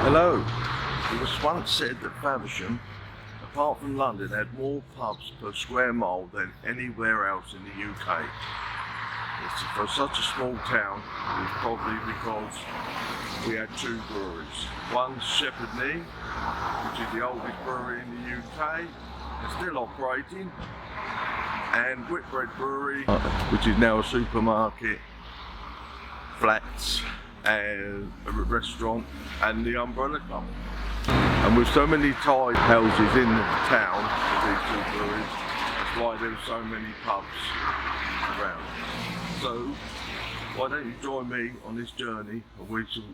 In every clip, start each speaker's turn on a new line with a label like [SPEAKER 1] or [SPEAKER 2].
[SPEAKER 1] Hello. It was once said that Faversham, apart from London, had more pubs per square mile than anywhere else in the UK. For such a small town, it's probably because we had two breweries. One's Shepherd Neame, which is the oldest brewery in the UK, and still operating, and Whitbread Brewery, which is now a supermarket, flats, and a restaurant, and the Umbrella Club. And with so many Thai houses in the town, these two breweries, that's why there's so many pubs around. So, why don't you join me on this journey, and we shall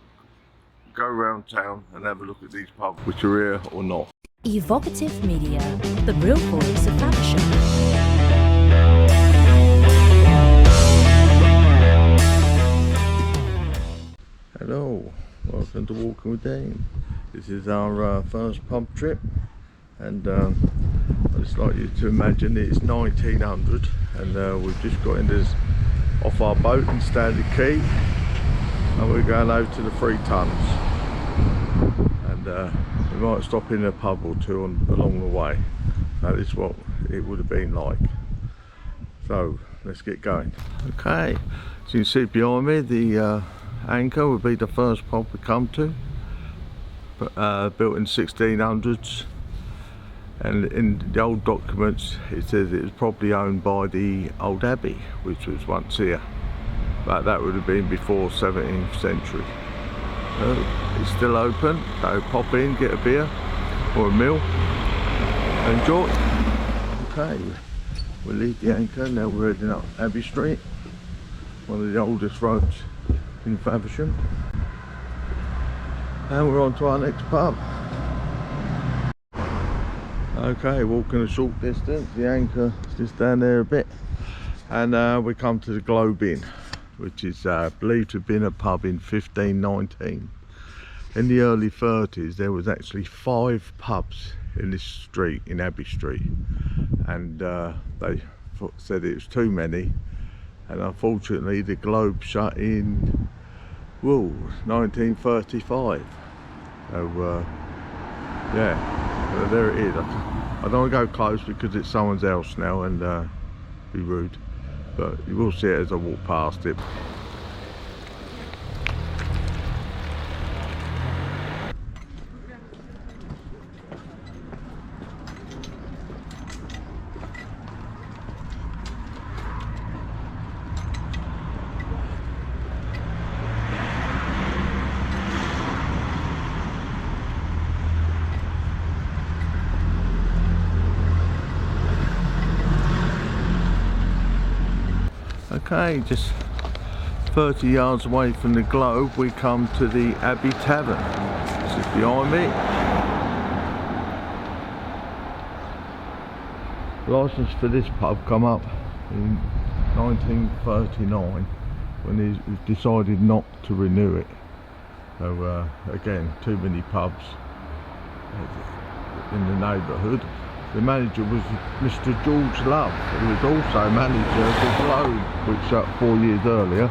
[SPEAKER 1] go around town and have a look at these pubs, which are here or not.
[SPEAKER 2] Evocative Media, the real voice of Faversham.
[SPEAKER 1] Hello, welcome to Walking with Dean. This is our first pub trip, and I'd just like you to imagine it's 1900 and we've just got in this off our boat in Standard Quay, and we're going over to the 3 tons, and we might stop in a pub or two along the way. That is what it would have been like. So let's get going. Okay, so you can see behind me the Anchor would be the first pub we come to, built in 1600s, and in the old documents it says it was probably owned by the old Abbey, which was once here, but that would have been before 17th century. It's still open, so pop in, get a beer or a meal, enjoy. Okay, we'll leave the Anchor, now we're heading up Abbey Street, one of the oldest roads in Faversham, and we're on to our next pub. Okay, walking a short distance, the Anchor is just down there a bit, and we come to the Globe Inn, which is believed to have been a pub in 1519. In the early 30s there was actually 5 pubs in this street, in Abbey Street, and they said it was too many, and unfortunately the Globe shut in 1935. So yeah, so there it is. I don't want to go close because it's someone's else now and be rude, but you will see it as I walk past it. Okay, just 30 yards away from the Globe we come to the Abbey Tavern. This is behind me. The licence for this pub come up in 1939 when it decided not to renew it. So again, too many pubs in the neighbourhood. The manager was Mr. George Love, who was also manager of the Globe, which shut 4 years earlier,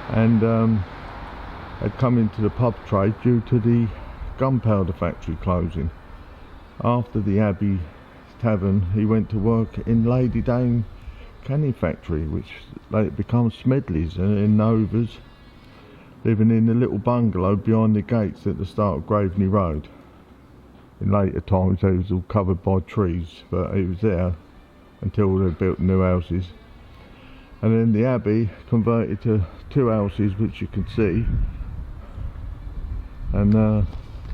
[SPEAKER 1] and had come into the pub trade due to the gunpowder factory closing. After the Abbey Tavern, he went to work in Lady Dane Canning Factory, which later became Smedley's in Novas, living in the little bungalow behind the gates at the start of Graveney Road. In later times it was all covered by trees, but it was there until they built new houses. And then the Abbey converted to 2 houses, which you can see. And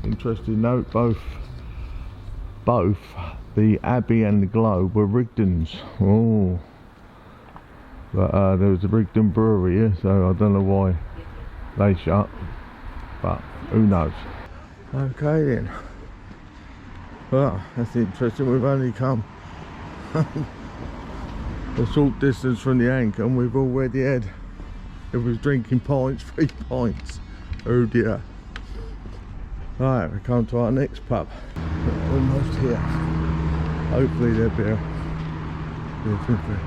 [SPEAKER 1] interesting note, both the Abbey and the Globe were Rigdon's. Oh, but there was a Rigdon brewery here, so I don't know why they shut, but who knows. Okay then. Well, that's interesting. We've only come a short distance from the Anchor, and we've already had, it was drinking pints, 3 pints. Oh dear. Right, we come to our next pub. We're almost here. Hopefully they'll be a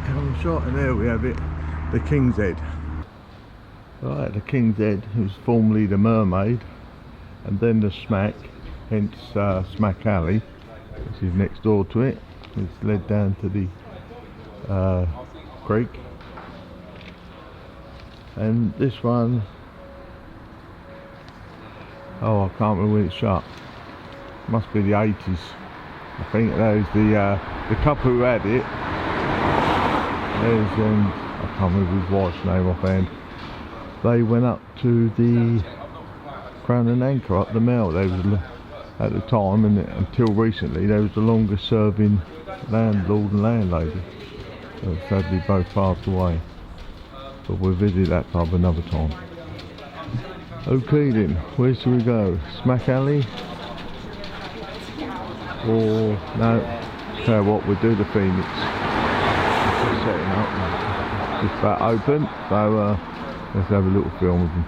[SPEAKER 1] camera shot, and there we have it, the King's Head. Right, the King's Head was formerly the Mermaid, and then the Smack, hence Smack Alley, which is next door to it. It's led down to the creek, and this one, oh, I can't remember when it's shut. Must be the 80s. I think that was the couple who had it. There's I can't remember his wife's name offhand. They went up to the Crown and Anchor up the Mall. They was at the time, and until recently, they was the longest serving landlord and landlady. So sadly both passed away. But we'll visit that pub another time. Okay then, where should we go? Smack Alley? Or no, tell you what, we'll do the Phoenix. It's just setting up. It's about open, so let's have a little film of them.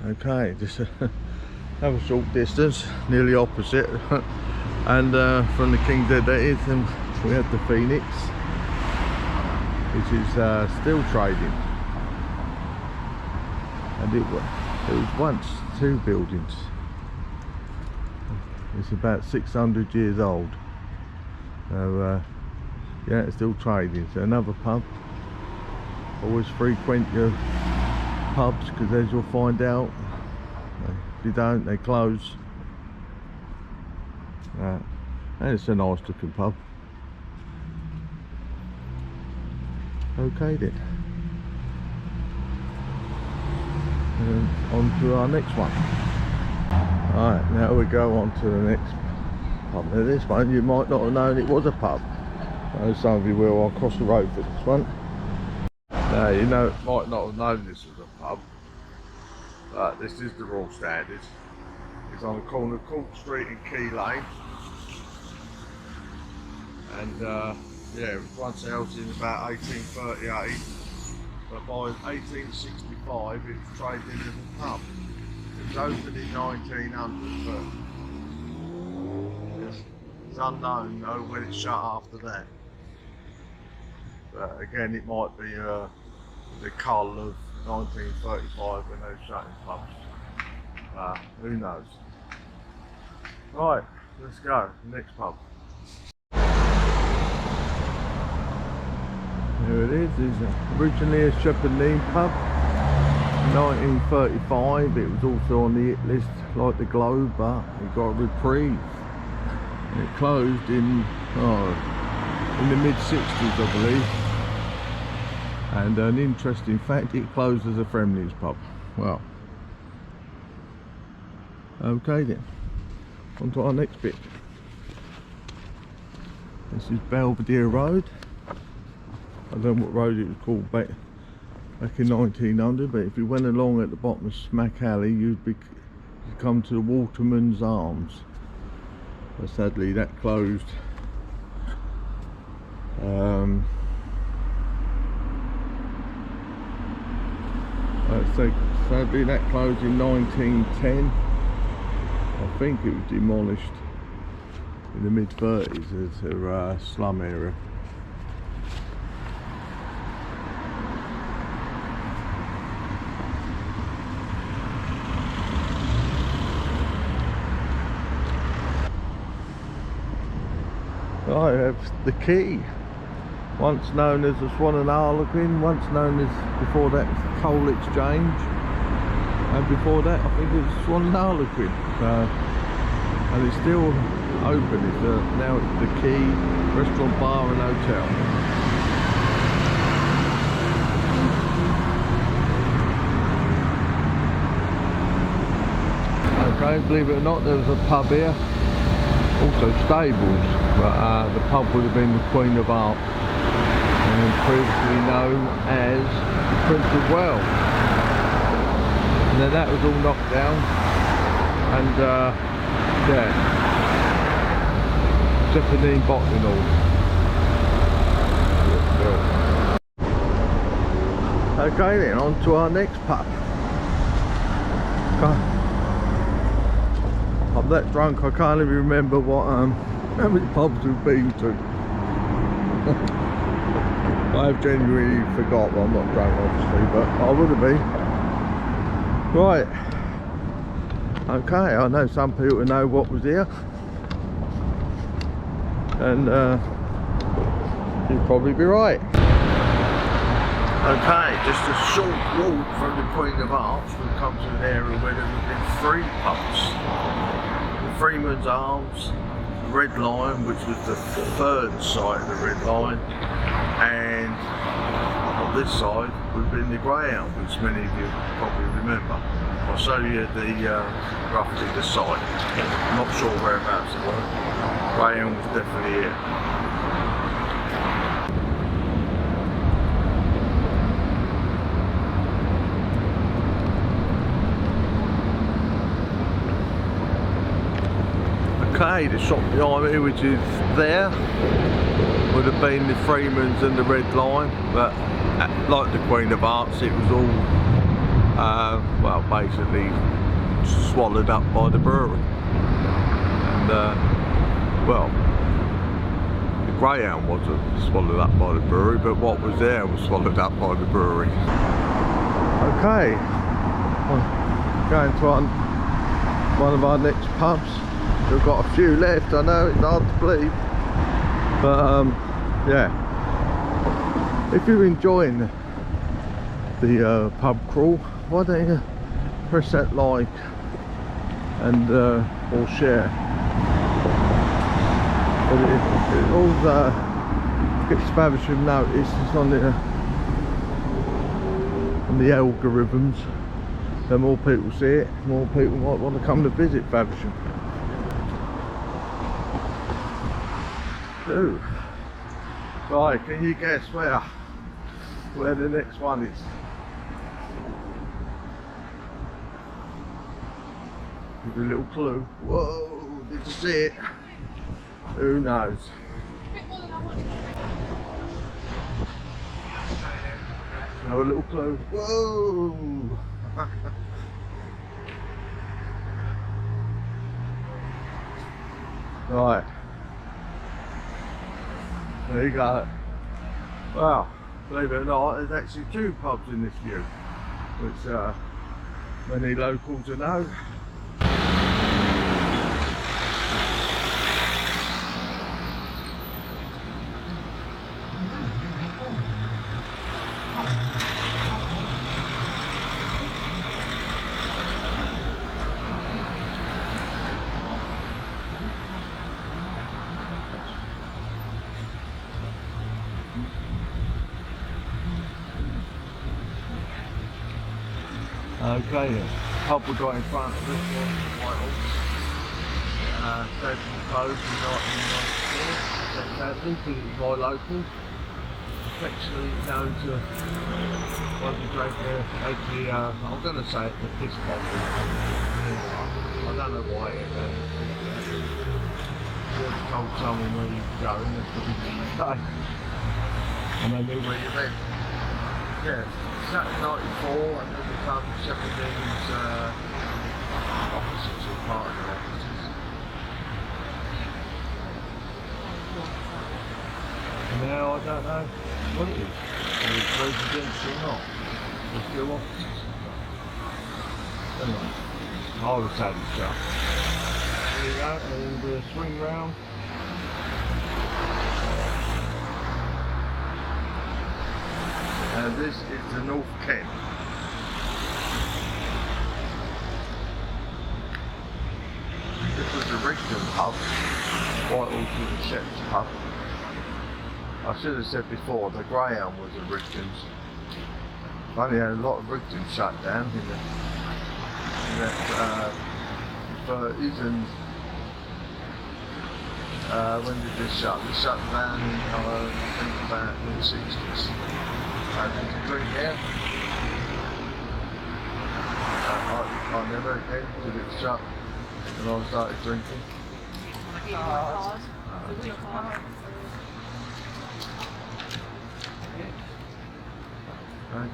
[SPEAKER 1] Okay, just have a short distance, nearly opposite, and from the King's Head that is, and we have the Phoenix, which is still trading, and it was once two buildings. It's about 600 years old, so yeah, it's still trading. So another pub. Always frequent your pubs, because as you'll find out, if you don't, they close. And it's a nice looking pub. Okay then, and on to our next one. Alright, now we go on to the next pub. Now this one, you might not have known it was a pub. Some of you will. I'll cross the road for this one. Now, you know, might not have known this was a pub, but this is the Royal Standard. It's on the corner of Court Street and Key Lane. And yeah, it was once held in about 1838, but by 1865 it was trading as a pub. It was opened in 1900, but it's unknown though when it shut after that. But again, it might be the cull of 1935 when they were shutting pubs. Who knows? Right, let's go. Next pub. Here it is. It's originally a Shepherd Neame pub. 1935. It was also on the hit list like the Globe, but it got a reprieve. And it closed in the mid-60s, I believe. And an interesting fact, it closed as a Friendly's pub. Well, okay then, on to our next bit. This is Belvedere Road. I don't know what road it was called back in 1900, but if you went along at the bottom of Smack Alley, you'd come to the Waterman's Arms. But sadly that closed. So sadly that closed in 1910. I think it was demolished in the mid-30s as a slum area. I have the Quay, once known as the Swan and Harlequin, once known as, before that, Coal Exchange, and before that I think it was Swan and Harlequin. And it's still open. It's now it's the Quay restaurant, bar and hotel. Okay, believe it or not, there was a pub here, also stables, but the pub would have been the Queen of Art, and previously known as the Prince of Wales. And then that was all knocked down, and yeah, Japanese bottling all. Okay then, on to our next pub. I'm that drunk I can't even remember what how many pubs we've been to. I've genuinely forgot. Well, I'm not drunk obviously, but I would have been. Right, Okay, I know some people know what was here, and you'd probably be right. Okay, just a short walk from the Queen of Hearts, we've come to an area where there have been 3 pubs. The Freeman's Arms, the Red Lion, which was the 3rd site of the Red Lion, and on this side would have been the Greyhound, which many of you probably remember. I'll show you roughly the site. I'm not sure whereabouts it was. Greyhound was definitely here. Okay, the shop behind me, which is there, would have been the Freeman's and the Red Lion, but like the Queen of Hearts, it was all well, basically swallowed up by the brewery. And well, the Greyhound wasn't swallowed up by the brewery, but what was there was swallowed up by the brewery. Okay, going to one of our next pubs. We've got a few left, I know, it's hard to believe, but yeah, if you're enjoying the pub crawl, why don't you press that like and or share. But it all gets Faversham notice. It's on the algorithms. The more people see it, more people might want to come to visit Faversham. Ooh. Right, can you guess where the next one is? Give you a little clue. Whoa, did you see it? Who knows? Have a little clue. Whoa! Right. There you go. Well, believe it or not, there's actually 2 pubs in this view, which many locals will know. Okay, the pub we got in front of us was Whitehall. Standard Quay, sadly, because it was my local. Affectionately known to one who drank there, actually, I'm going to say it's the piss bottle. I don't know why it just told someone where you were going, that's what you say. And they knew where you lived. Yeah. Saturday 94, and then we found 17's offices, or part of the offices. And now I don't know what it is. Whether it's residential or not. There's still offices. Anyway, I would say it's shut. There you go, and we'll swing round. This is the North Kent. This was the Rigdon pub. Whitehall was the Shepherd's pub. I should have said before, the Greyhound was the Rigdon's. Only had a lot of Rigdons shut down in that 30s, and when did this shut? They shut down in I think about mid-60s. Did you drink here? I never again did it shut when I started drinking.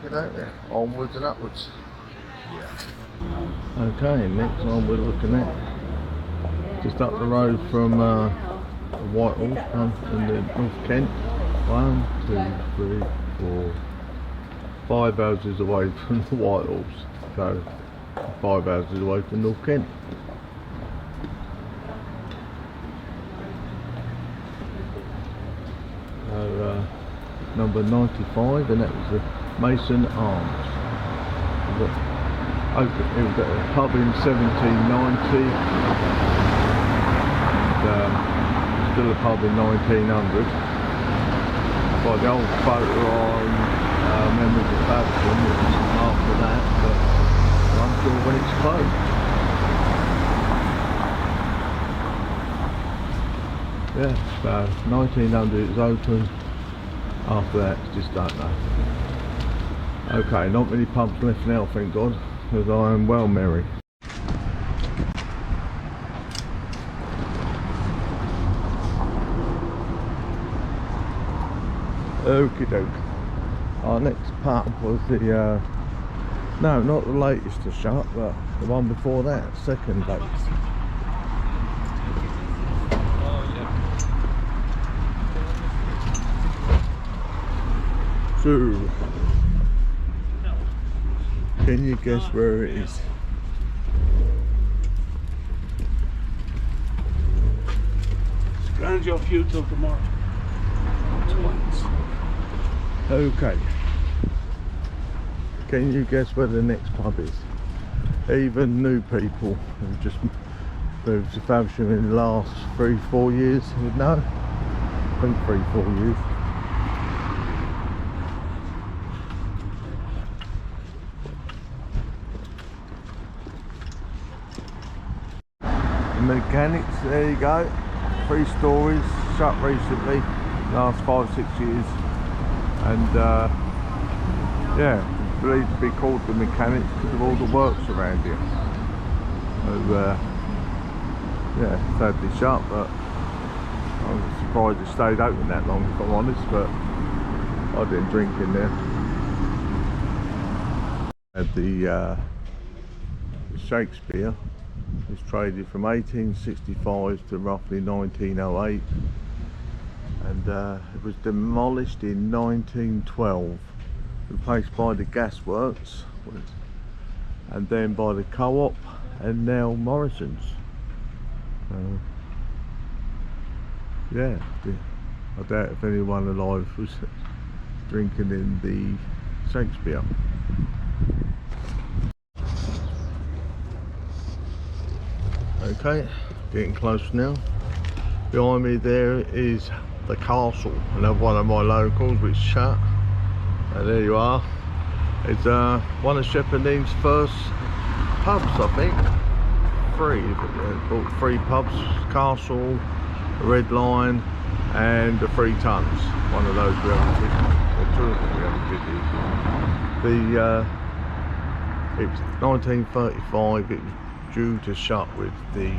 [SPEAKER 1] Get out there, onwards and upwards. Yeah. Okay, next one we're looking at, just up the road from Whitehall in the North Kent. 1, 2, 3, 4, 5 houses away from the Whitehalls. So 5 houses away from North Kent. Number 95, and that was the Mason Arms. It was a pub in 1790, and still a pub in 1900. By the old photo on members of Faversham, it was after that, but I'm sure when it's closed. Yeah, about 1900 it was open. After that, just don't know. Okay, not many pubs left now, thank God, because I am well merry. Okie doke. Our next pub was the, no, not the latest to shut, but the one before that, second latest. So, can you guess where it is?
[SPEAKER 3] Scrounge your few till tomorrow.
[SPEAKER 1] Okay. Can you guess where the next pub is? Even new people who've just moved to Faversham in the last 3-4 years would know. I think 3-4 years. Mechanics, there you go. 3 stories, shut recently, last 5-6 years, and yeah, believed to be called the Mechanics because of all the works around here. So yeah, sadly shut, but I was surprised it stayed open that long, if I'm honest, but I didn't drink in there. Had the Shakespeare. Was traded from 1865 to roughly 1908, and it was demolished in 1912, replaced by the gasworks, and then by the co-op, and now Morrison's. Yeah, I doubt if anyone alive was drinking in the Shakespeare. Okay, getting close now. Behind me there is the castle, another one of my locals which shut. And there you are. It's one of Shepherd Neame's first pubs, I think. 3, bought 3 pubs: Castle, Red Lion, and the 3 Tons. One of those we haven't visited, or 2 of them we haven't visited. It was 1935. It was due to shut with the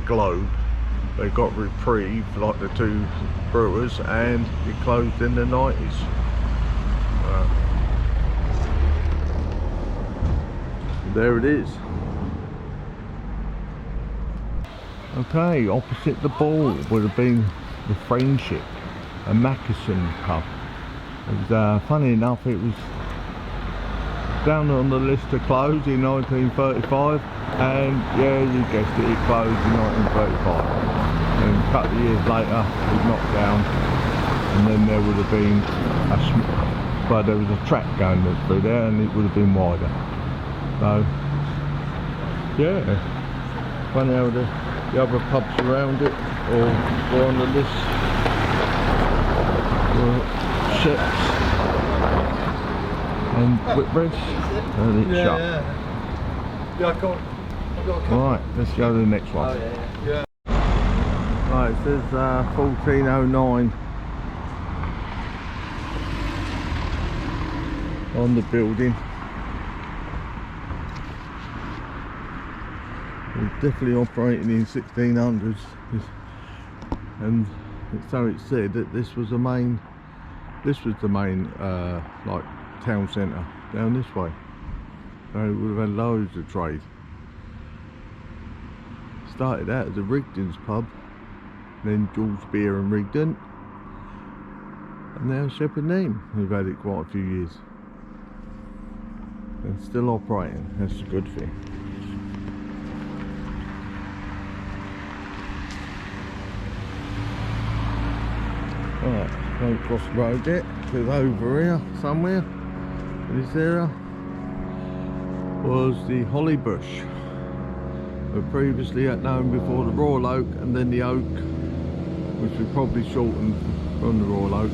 [SPEAKER 1] Globe. They got reprieve like the 2 brewers, and it closed in the 90s. There it is. Okay, opposite the ball would have been the Friendship, a Mackinson pub. It was, funny enough, it was down on the list to close in 1935, and yeah, you guessed it, it closed in 1935. And a couple of years later, it was knocked down, and then there would have been well, there was a track going through there, and it would have been wider. So, yeah, funny how the other pubs around it, or were on the list, were ships and Whitbread, and it's shut.
[SPEAKER 3] Yeah, I got
[SPEAKER 1] Right, let's go to the next one.
[SPEAKER 3] Oh, yeah.
[SPEAKER 1] Right, it says 1409 on the building. It was definitely operating in 1600s, and so it said that this was the main like town centre down this way. So it would have had loads of trade. Started out as a Rigdon's pub, then George Beer and Rigdon, and now Shepherd Neame. We've had it quite a few years. and still operating. That's a good thing. Right, won't cross the road yet. It's over here somewhere. This area was the holly bush. We previously had known before the royal oak and then the oak, which we probably shortened from the royal oak.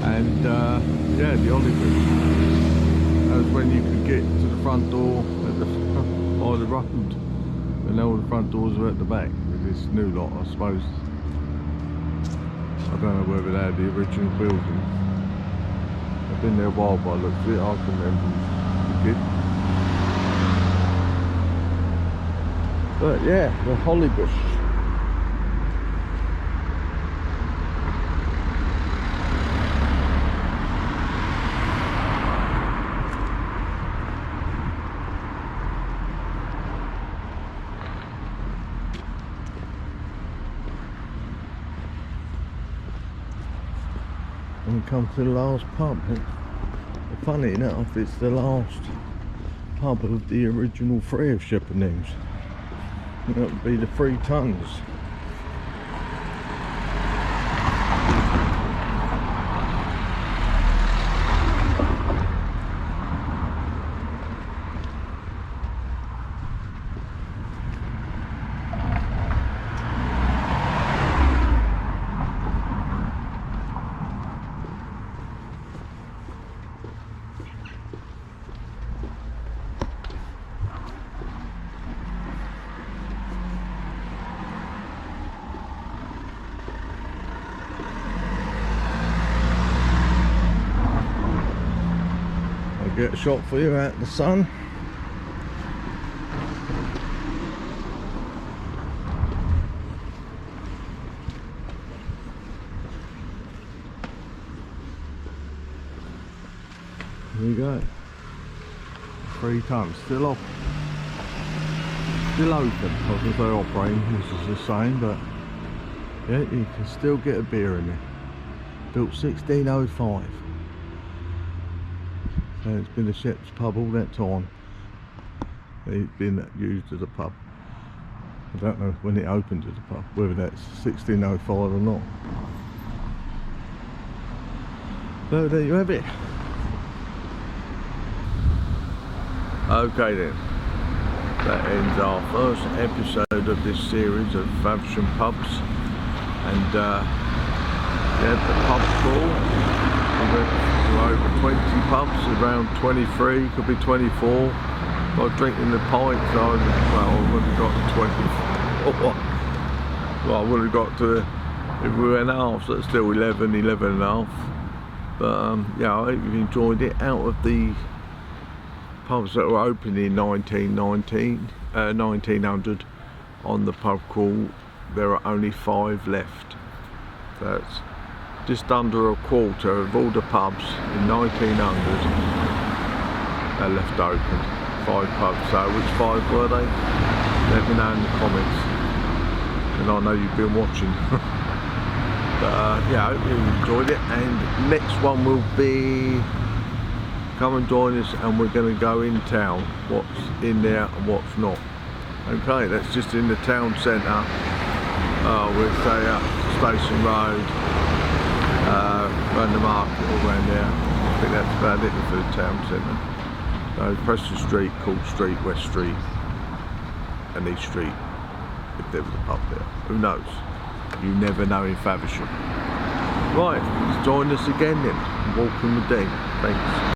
[SPEAKER 1] And yeah, the holly bush. That was when you could get to the front door at the by the road, and all the front doors were at the back. With this new lot, I suppose. I don't know whether they had the original building. I've been there a while, but I looked at it. I can remember the kid. But yeah, the holly bush. And we come to the last pub. Funny enough, it's the last pub of the original three of Shepherd Neames. That would be the 3 Tons. Get a shot for you out in the sun. There you go. 3 Tons, still off, still open. I was going to say operating, which is the same, but yeah, you can still get a beer in there. Built 1605. And it's been a ship's pub all that time. It's been used as a pub. I don't know when it opened as a pub, whether that's 1605 or not. So there you have it. Okay then, that ends our first episode of this series of Faversham pubs. And yeah, the pub crawl. We went to over 20 pubs, around 23, could be 24. By drinking the pints, I would have got to 24. Well, I would have got to, if we went half, so it's still 11 and a half. But yeah, I hope you've enjoyed it. Out of the pubs that were open in 1900 on the pub crawl, there are only 5 left. That's just under a quarter of all the pubs in 1900 are left open. 5 pubs. So which 5 were they? Let me know in the comments. And I know you've been watching. But yeah, I hope you enjoyed it. And next one will be, come and join us and we're going to go in town. What's in there and what's not. Okay, that's just in the town centre. We'll say Station Road. Around the market all around there. I think that's about it for the town centre. So Preston Street, Court Street, West Street and East Street, if there was a pub there. Who knows? You never know in Faversham. Right, join us again then. Walking with Dean. Thanks.